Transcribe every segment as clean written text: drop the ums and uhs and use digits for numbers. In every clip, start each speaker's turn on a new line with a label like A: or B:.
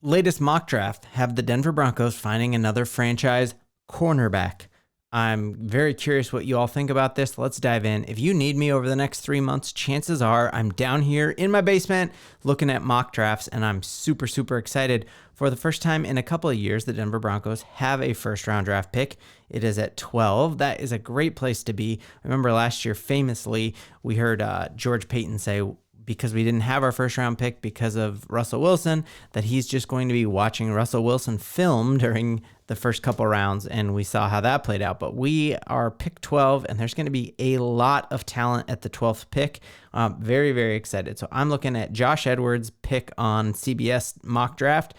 A: latest mock draft have the Denver Broncos finding another franchise cornerback. I'm very curious what you all think about this. Let's dive in. If you need me over the next 3 months, chances are I'm down here in my basement looking at mock drafts, and I'm super, super excited. For the first time in a couple of years, the Denver Broncos have a first-round draft pick. It is at 12. That is a great place to be. Remember last year, famously, we heard George Payton say, because we didn't have our first round pick because of Russell Wilson, that he's just going to be watching Russell Wilson film during the first couple rounds, and we saw how that played out. But we are pick 12, and there's going to be a lot of talent at the 12th pick. Very, very excited. So I'm looking at Josh Edwards' pick on CBS mock draft.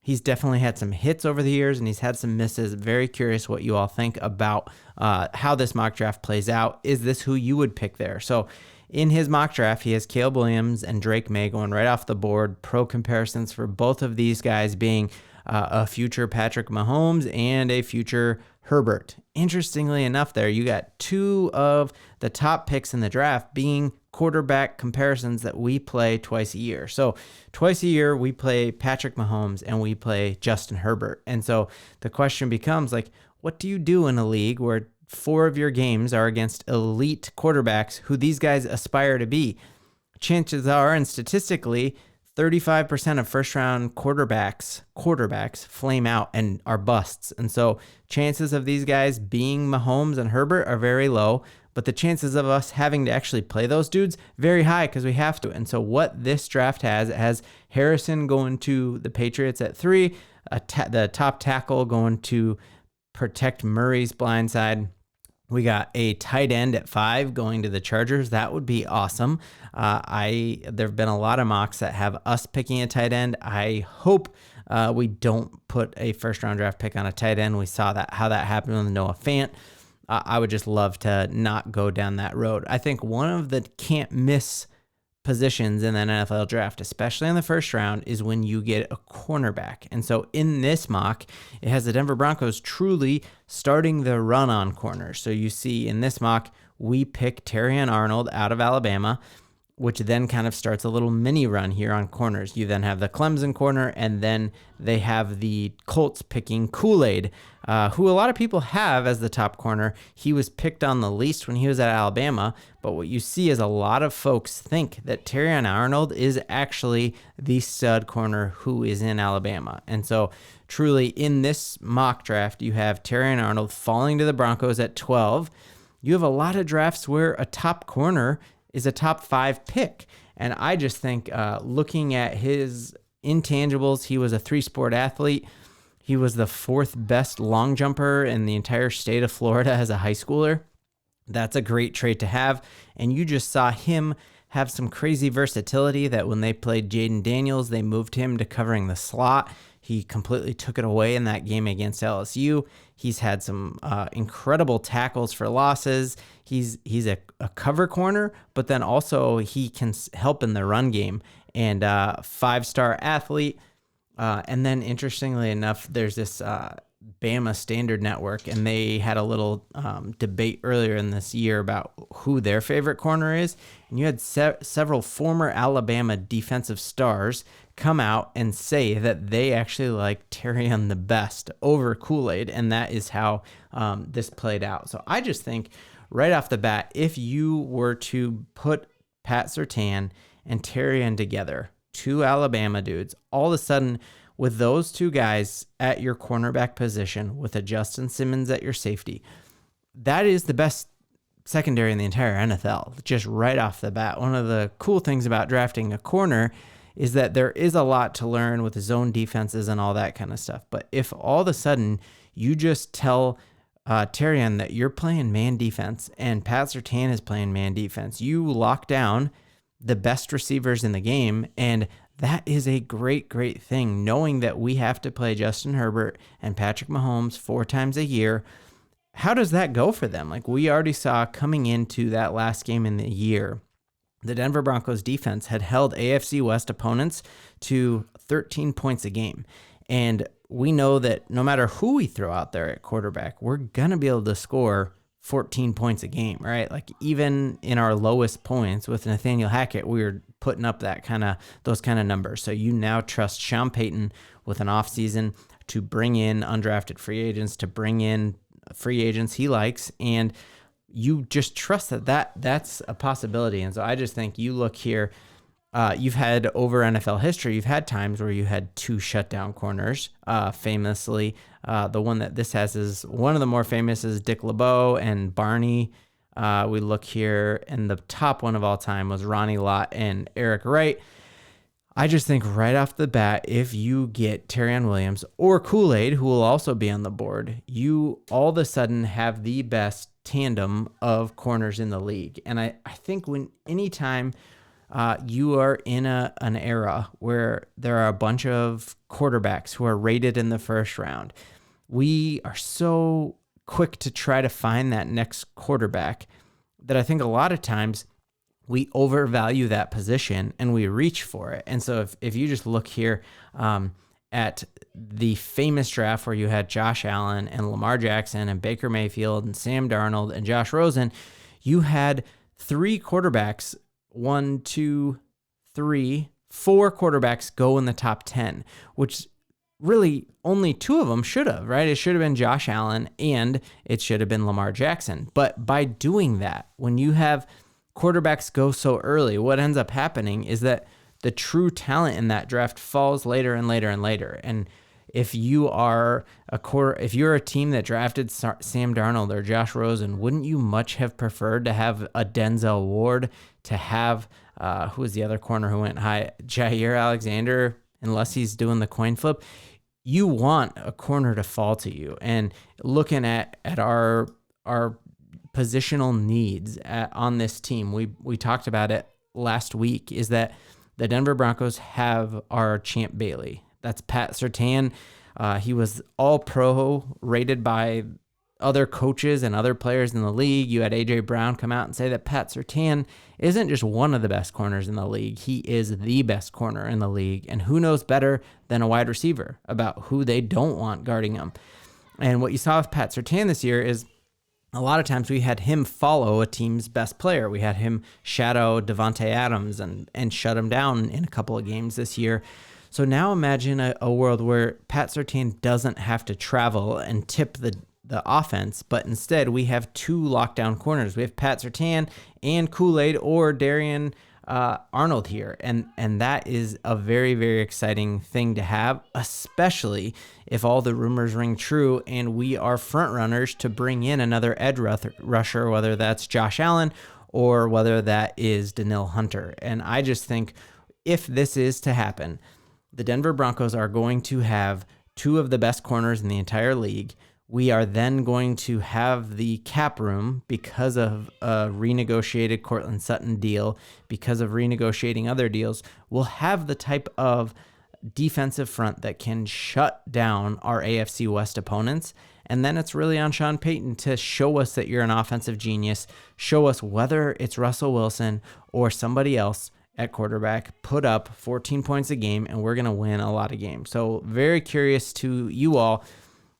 A: He's definitely had some hits over the years, and he's had some misses. Very curious what you all think about how this mock draft plays out. Is this who you would pick there? So in his mock draft, he has Caleb Williams and Drake May going right off the board. Pro comparisons for both of these guys being a future Patrick Mahomes and a future Herbert. Interestingly enough there, you got two of the top picks in the draft being quarterback comparisons that we play twice a year. So twice a year, we play Patrick Mahomes and we play Justin Herbert. And so the question becomes, like, what do you do in a league where 4 of your games are against elite quarterbacks who these guys aspire to be? Chances are, and statistically, 35% of first-round quarterbacks flame out and are busts. And so chances of these guys being Mahomes and Herbert are very low, but the chances of us having to actually play those dudes, very high because we have to. And so what this draft has, it has Harrison going to the Patriots at 3, the top tackle going to protect Murray's blind side. We got a tight end at 5 going to the Chargers. That would be awesome. There have been a lot of mocks that have us picking a tight end. I hope we don't put a first-round draft pick on a tight end. We saw how that happened with Noah Fant. I would just love to not go down that road. I think one of the can't-miss positions in the NFL draft, especially in the first round, is when you get a cornerback. And so in this mock, it has the Denver Broncos truly starting the run on corners. So you see in this mock, we pick Terrion Arnold out of Alabama, which then kind of starts a little mini run here on corners. You then have the Clemson corner, and then they have the Colts picking Kool-Aid, who a lot of people have as the top corner. He was picked on the least when he was at Alabama, but what you see is a lot of folks think that Terrion Arnold is actually the stud corner who is in Alabama. And so truly in this mock draft, you have Terrion Arnold falling to the Broncos at 12. You have a lot of drafts where a top corner is a top 5 pick. And I just think looking at his intangibles, he was a 3-sport athlete. He was the 4th best long jumper in the entire state of Florida as a high schooler. That's a great trait to have. And you just saw him have some crazy versatility that when they played Jaden Daniels, they moved him to covering the slot. He completely took it away in that game against LSU. He's had some incredible tackles for losses. He's a cover corner, but then also he can help in the run game, and 5-star athlete. And then interestingly enough, there's this Bama Standard Network, and they had a little debate earlier in this year about who their favorite corner is. And you had several former Alabama defensive stars come out and say that they actually like Terrion the best over Kool-Aid, and that is how this played out. So I just think right off the bat, if you were to put Pat Surtain and Terrion together, 2 Alabama dudes, all of a sudden with those 2 guys at your cornerback position, with a Justin Simmons at your safety, that is the best secondary in the entire NFL, just right off the bat. One of the cool things about drafting a corner is that there is a lot to learn with zone defenses and all that kind of stuff. But if all of a sudden you just tell Terrion that you're playing man defense and Pat Surtain is playing man defense, you lock down the best receivers in the game, and that is a great, great thing, knowing that we have to play Justin Herbert and Patrick Mahomes 4 times a year. How does that go for them? Like we already saw coming into that last game in the year, the Denver Broncos defense had held AFC West opponents to 13 points a game. And we know that no matter who we throw out there at quarterback, we're going to be able to score 14 points a game, right? Like even in our lowest points with Nathaniel Hackett, we were putting up those kind of numbers. So you now trust Sean Payton with an offseason to bring in undrafted free agents, to bring in free agents he likes, and you just trust that's a possibility. And so I just think you look here, you've had over NFL history, you've had times where you had two shutdown corners. Famously, the one that this has is one of the more famous is Dick LeBeau and Barney. We look here, and the top one of all time was Ronnie Lott and Eric Wright. I just think right off the bat, if you get Terrion Williams or Kool-Aid, who will also be on the board, you all of a sudden have the best tandem of corners in the league. And I think anytime you are in an era where there are a bunch of quarterbacks who are rated in the first round, we are so quick to try to find that next quarterback that I think a lot of times we overvalue that position and we reach for it. And so if you just look here at the famous draft where you had Josh Allen and Lamar Jackson and Baker Mayfield and Sam Darnold and Josh Rosen, you had four quarterbacks go in the top 10, which really only two of them should have, right? It should have been Josh Allen and it should have been Lamar Jackson. But by doing that, when you have quarterbacks go so early, what ends up happening is that the true talent in that draft falls later and later and later. And if you are if you're a team that drafted Sam Darnold or Josh Rosen, wouldn't you much have preferred to have a Denzel Ward, to have who was the other corner who went high, Jair Alexander, unless he's doing the coin flip? You want a corner to fall to you. And looking at our positional needs on this team, we talked about it last week, is that the Denver Broncos have our Champ Bailey. That's Pat Surtain. He was all pro, rated by other coaches and other players in the league. You had A.J. Brown come out and say that Pat Surtain isn't just one of the best corners in the league. He is the best corner in the league. And who knows better than a wide receiver about who they don't want guarding him? And what you saw with Pat Surtain this year is a lot of times we had him follow a team's best player. We had him shadow Devontae Adams and shut him down in a couple of games this year. So now imagine a world where Pat Surtain doesn't have to travel and tip the offense, but instead we have two lockdown corners. We have Pat Surtain and Kool-Aid or Darian Arnold here. And that is a very, very exciting thing to have, especially if all the rumors ring true and we are front runners to bring in another edge rusher, whether that's Josh Allen or whether that is Danielle Hunter. And I just think if this is to happen, the Denver Broncos are going to have two of the best corners in the entire league. We are then going to have the cap room because of a renegotiated Cortland Sutton deal, because of renegotiating other deals. We'll have the type of defensive front that can shut down our AFC West opponents. And then it's really on Sean Payton to show us that you're an offensive genius, show us whether it's Russell Wilson or somebody else at quarterback, put up 14 points a game, and we're going to win a lot of games. So very curious to you all.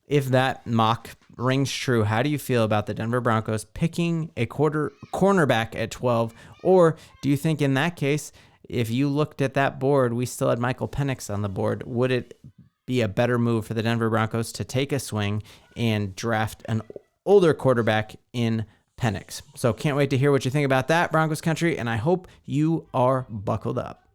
A: If that mock rings true, how do you feel about the Denver Broncos picking a cornerback at 12? Or do you think in that case, if you looked at that board, we still had Michael Penix on the board, would it be a better move for the Denver Broncos to take a swing and draft an older quarterback in Penix? So can't wait to hear what you think about that, Broncos country, and I hope you are buckled up.